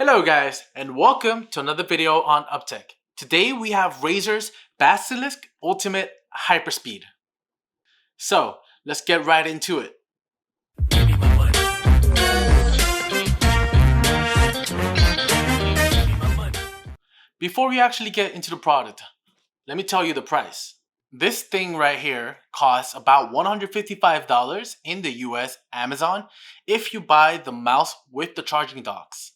Hello guys, and welcome to another video on Uptech. Today we have Razer's Basilisk Ultimate Hyperspeed. So, let's get right into it. Before we actually get into the product, let me tell you the price. This thing right here costs about $155 in the US Amazon if you buy the mouse with the charging docks.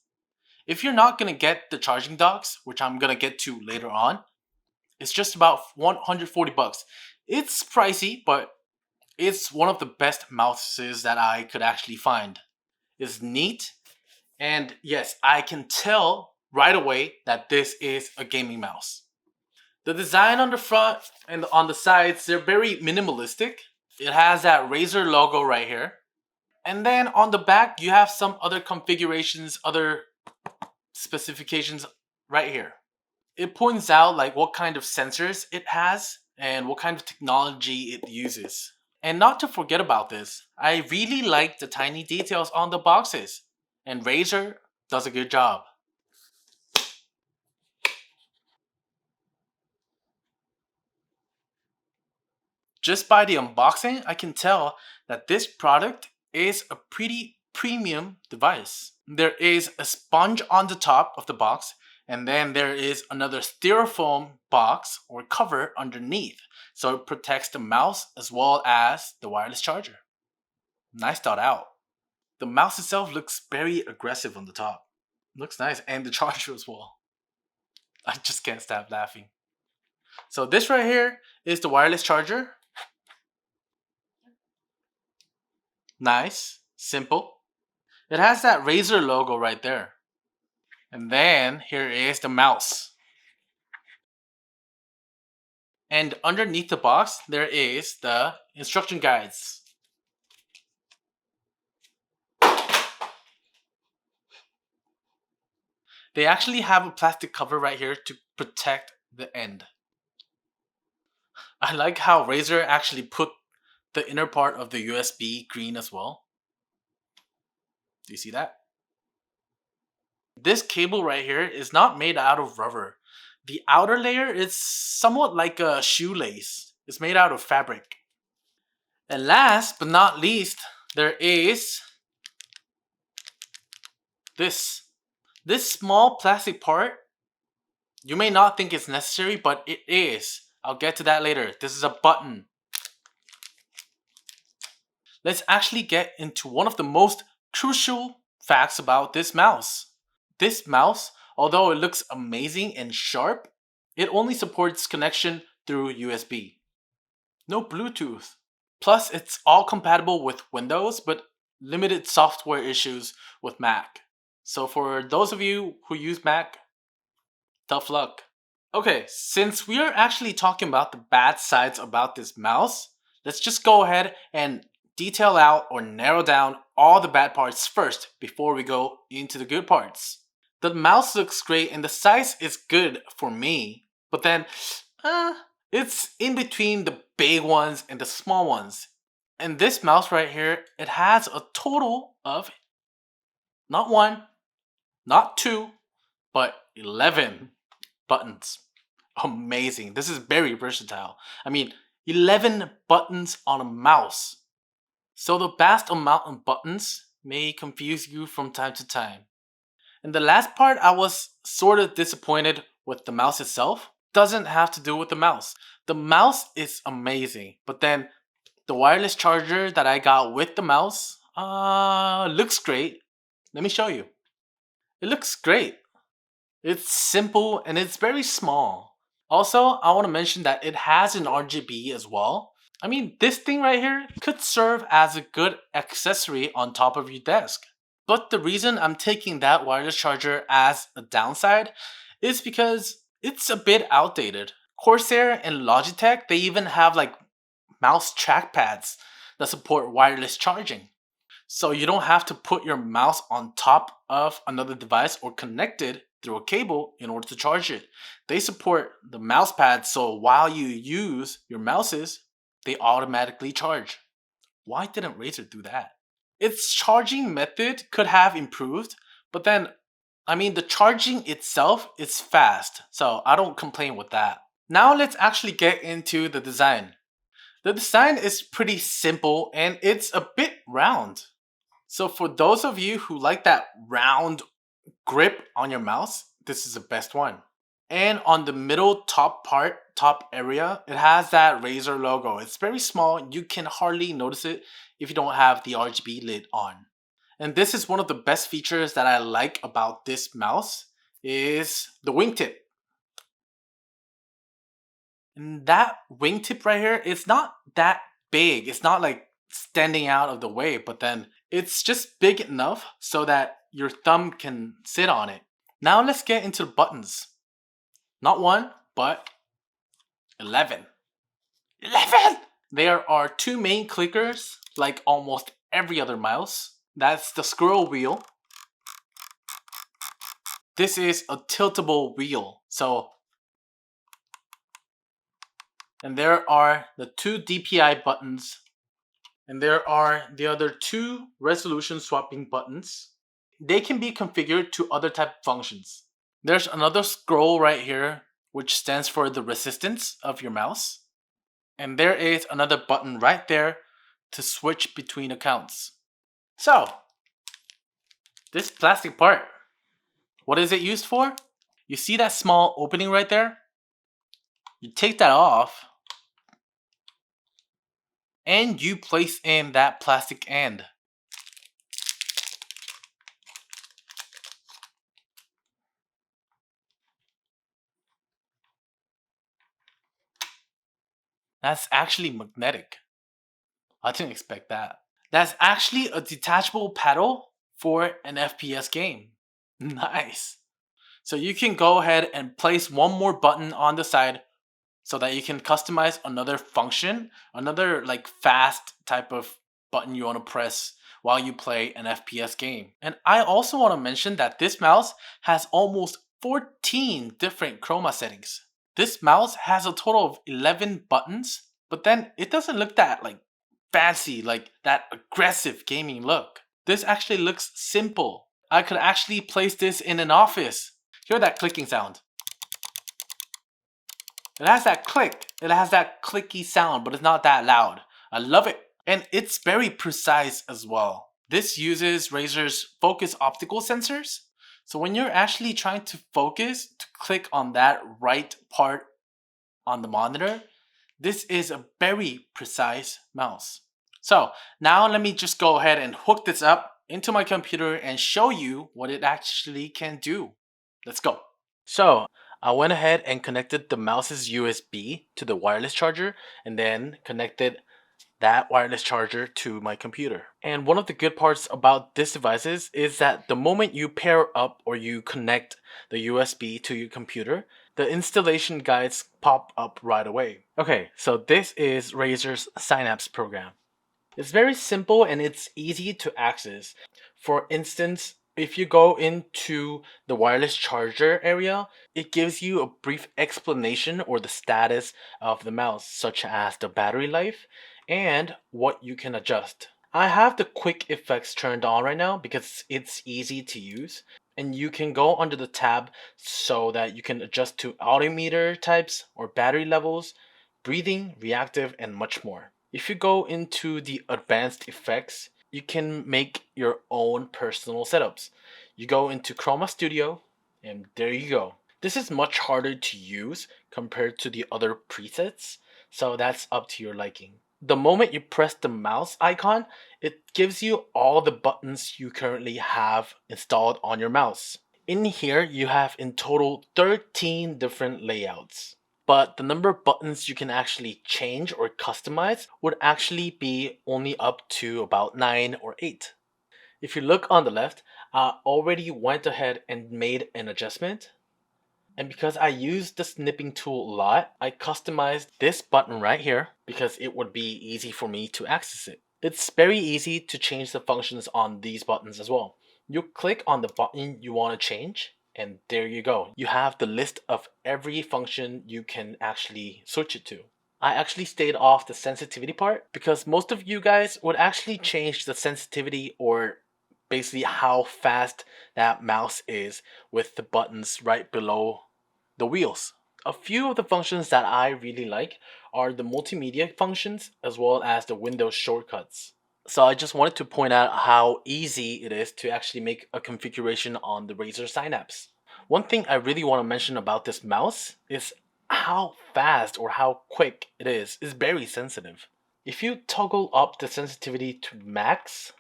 If you're not going to get the charging docks, which I'm going to get to later on, it's just about 140 bucks. It's pricey, but it's one of the best mouses that I could actually find. It's neat, and yes, I can tell right away that this is a gaming mouse. The design on the front and on the sides, they're very minimalistic. It has that Razer logo right here. And then on the back, you have some other configurations, other specifications right here. It points out like what kind of sensors it has and what kind of technology it uses. And not to forget about this, I really like the tiny details on the boxes, and Razer does a good job. Just by the unboxing, I can tell that this product is a pretty premium device. There is a sponge on the top of the box, and then there is another styrofoam box or cover underneath, so it protects the mouse as well as the wireless charger. Nice thought out. The mouse itself looks very aggressive on the top. Looks nice, and the charger as well. I just can't stop laughing. So this right here is the wireless charger. Nice, simple. It has that Razer logo right there. And then here is the mouse. And underneath the box, there is the instruction guides. They actually have a plastic cover right here to protect the end. I like how Razer actually put the inner part of the USB green as well. Do you see that? This cable right here is not made out of rubber. The outer layer is somewhat like a shoelace. It's made out of fabric. And last but not least, there is this. This small plastic part, you may not think it's necessary, but it is. I'll get to that later. This is a button. Let's actually get into one of the most crucial facts about this mouse. This mouse, although it looks amazing and sharp, it only supports connection through USB. No Bluetooth. Plus, it's all compatible with Windows, but limited software issues with Mac. So for those of you who use Mac, tough luck. Okay, since we are actually talking about the bad sides about this mouse, let's just go ahead and detail out or narrow down all the bad parts first before we go into the good parts. The mouse looks great and the size is good for me, but then it's in between the big ones and the small ones. And this mouse right here, it has a total of not one, not two, but 11 buttons. Amazing. This is very versatile. I mean, 11 buttons on a mouse. So the vast amount of buttons may confuse you from time to time. And the last part, I was sort of disappointed with the mouse itself. Doesn't have to do with the mouse. The mouse is amazing, but then the wireless charger that I got with the mouse looks great. Let me show you. It looks great. It's simple and it's very small. Also, I want to mention that it has an RGB as well. I mean, this thing right here could serve as a good accessory on top of your desk. But the reason I'm taking that wireless charger as a downside is because it's a bit outdated. Corsair and Logitech, they even have like mouse trackpads that support wireless charging. So you don't have to put your mouse on top of another device or connect it through a cable in order to charge it. They support the mouse pad, so while you use your mouses, they automatically charge. Why didn't Razer do that? Its charging method could have improved, but then I mean, the charging itself is fast, so I don't complain with that. Now let's actually get into the design. The design is pretty simple and it's a bit round. So for those of you who like that round grip on your mouse, this is the best one. And on the middle top area, it has that Razer logo. It's very small. You can hardly notice it if you don't have the RGB lid on. And this is one of the best features that I like about this mouse is the wingtip. And that wingtip right here, it's not that big. It's not like standing out of the way, but then it's just big enough so that your thumb can sit on it. Now let's get into the buttons. Not one, but 11. 11! There are two main clickers, like almost every other mouse. That's the scroll wheel. This is a tiltable wheel. And there are the two DPI buttons. And there are the other two resolution swapping buttons. They can be configured to other type of functions. There's another scroll right here, which stands for the resistance of your mouse. And there is another button right there to switch between accounts. So, this plastic part, what is it used for? You see that small opening right there? You take that off and you place in that plastic end. That's actually magnetic. I didn't expect that. That's actually a detachable paddle for an FPS game. Nice. So you can go ahead and place one more button on the side so that you can customize another function, another like fast type of button you want to press while you play an FPS game. And I also want to mention that this mouse has almost 14 different chroma settings. This mouse has a total of 11 buttons, but then it doesn't look that like fancy, like that aggressive gaming look. This actually looks simple. I could actually place this in an office. Hear that clicking sound. It has that click. It has that clicky sound, but it's not that loud. I love it. And it's very precise as well. This uses Razer's focus optical sensors. So when you're actually trying to focus to click on that right part on the monitor, this is a very precise mouse. So now let me just go ahead and hook this up into my computer and show you what it actually can do. Let's go. So I went ahead and connected the mouse's USB to the wireless charger and then connected that wireless charger to my computer. And one of the good parts about this devices is that the moment you pair up or you connect the USB to your computer, the installation guides pop up right away. Okay, so this is Razer's Synapse program. It's very simple and it's easy to access. For instance, if you go into the wireless charger area, it gives you a brief explanation or the status of the mouse, such as the battery life and what you can adjust. I have the quick effects turned on right now because it's easy to use. And you can go under the tab so that you can adjust to altimeter types or battery levels, breathing, reactive, and much more. If you go into the advanced effects, you can make your own personal setups. You go into Chroma Studio, and there you go. This is much harder to use compared to the other presets, so that's up to your liking. The moment you press the mouse icon, it gives you all the buttons you currently have installed on your mouse. In here, you have in total 13 different layouts. But the number of buttons you can actually change or customize would actually be only up to about 9 or 8. If you look on the left, I already went ahead and made an adjustment. And because I use the snipping tool a lot, I customized this button right here because it would be easy for me to access it. It's very easy to change the functions on these buttons as well. You click on the button you want to change, and there you go. You have the list of every function you can actually switch it to. I actually stayed off the sensitivity part because most of you guys would actually change the sensitivity or basically how fast that mouse is with the buttons right below the wheels. A few of the functions that I really like are the multimedia functions as well as the Windows shortcuts. So I just wanted to point out how easy it is to actually make a configuration on the Razer Synapse. One thing I really want to mention about this mouse is how fast or how quick it is. It's very sensitive. If you toggle up the sensitivity to max,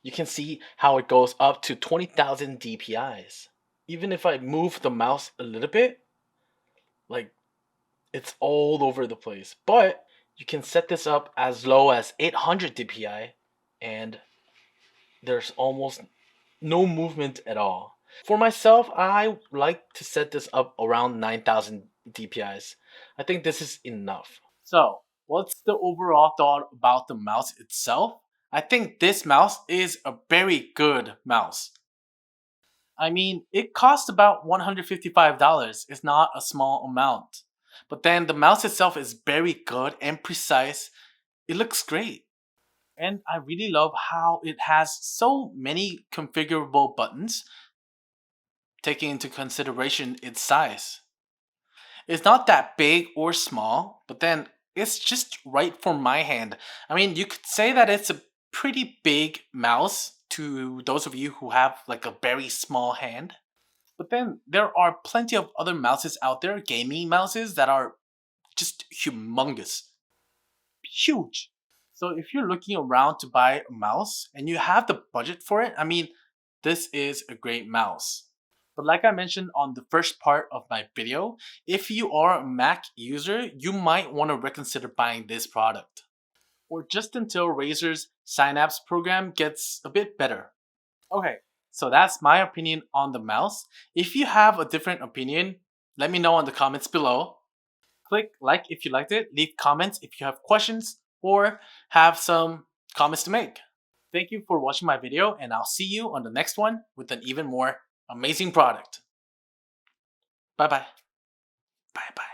you can see how it goes up to 20,000 dpi's. Even if I move the mouse a little bit, like it's all over the place. But you can set this up as low as 800 dpi and there's almost no movement at all. For myself, I like to set this up around 9,000 dpi's. I think this is enough. So, what's the overall thought about the mouse itself? I think this mouse is a very good mouse. I mean, it costs about $155. It's not a small amount. But then the mouse itself is very good and precise. It looks great. And I really love how it has so many configurable buttons, taking into consideration its size. It's not that big or small, but then it's just right for my hand. I mean, you could say that it's a pretty big mouse to those of you who have like a very small hand. But then there are plenty of other mouses out there, gaming mouses, that are just humongous, huge. So if you're looking around to buy a mouse and you have the budget for it, I mean, this is a great mouse. But like I mentioned on the first part of my video, if you are a Mac user, you might want to reconsider buying this product. Or just until Razer's Synapse program gets a bit better. Okay, so that's my opinion on the mouse. If you have a different opinion, let me know in the comments below. Click like if you liked it, leave comments if you have questions, or have some comments to make. Thank you for watching my video, and I'll see you on the next one with an even more amazing product. Bye bye. Bye bye.